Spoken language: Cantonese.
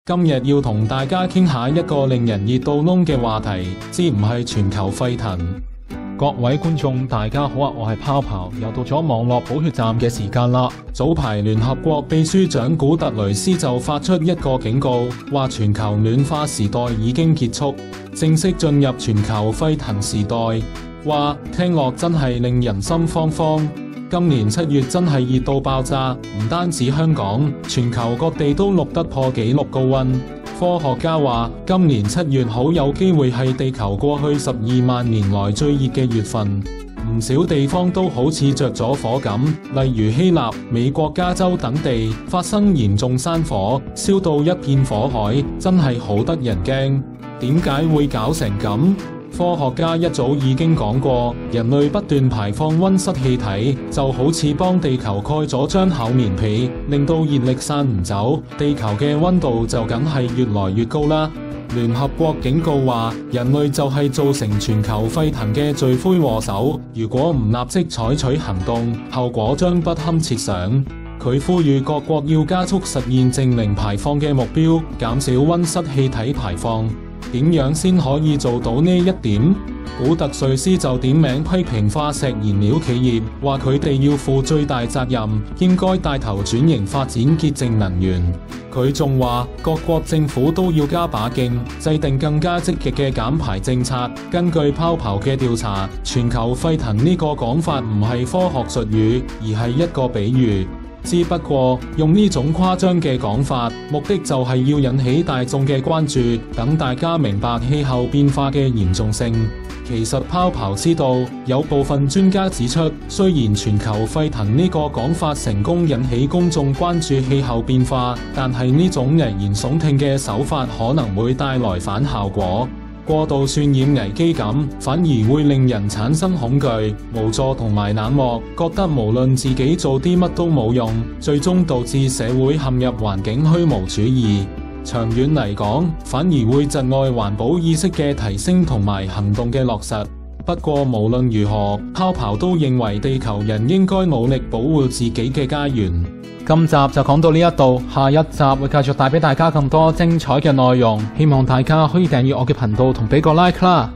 今日要同大家傾下一個令人熱到燶嘅話題，知唔係全球沸騰？各位觀眾大家好啊，我係泡泡，又到咗網絡補血站嘅時間啦。早排聯合國秘書長古特雷斯就發出一個警告，話全球暖化時代已經結束，正式進入全球沸騰時代。話聽落真係令人心慌慌。今年7月真係熱到爆炸，唔單止香港，全球各地都錄得破紀錄高溫。科學家話，今年7月好有機會係地球過去12萬年來最熱嘅月份，唔少地方都好似着咗火咁，例如希臘、美國加州等地發生嚴重山火，燒到一片火海，真係好得人驚。點解會搞成咁？科學家一早已經講過，人類不斷排放溫室氣體，就好似幫地球蓋咗張厚棉被，令到熱力散唔走，地球嘅溫度就梗係越來越高啦。聯合國警告話，人類就係造成全球沸騰嘅罪魁禍首，如果唔立即採取行動，後果將不堪設想。佢呼籲各國要加速實現淨零排放嘅目標，減少溫室氣體排放。點樣先可以做到呢一點？古特雷斯就點名批評化石燃料企業，話佢哋要負最大責任，應該帶頭轉型發展潔淨能源。佢仲話各國政府都要加把勁，制定更加積極嘅減排政策。根據泡泡嘅調查，全球沸騰呢個講法唔係科學術語，而係一個比喻。只不過用呢種誇張嘅講法，目的就係要引起大眾嘅關注，等大家明白氣候變化嘅嚴重性。其實泡泡知道，有部分專家指出，雖然全球沸騰呢個講法成功引起公眾關注氣候變化，但係呢種危言聳聽嘅手法可能會帶來反效果。過度渲染危機感，反而會令人產生恐懼、無助同埋冷漠，覺得無論自己做啲乜都冇用，最終導致社會陷入環境虛無主義。長遠嚟講，反而會窒礙環保意識嘅提升同埋行動嘅落實。不過無論如何，泡泡都認為地球人應該努力保護自己嘅家園。今集就講到呢一度，下一集會繼續帶俾大家更多精彩嘅內容，希望大家可以訂閱我嘅頻道同俾個 like 啦。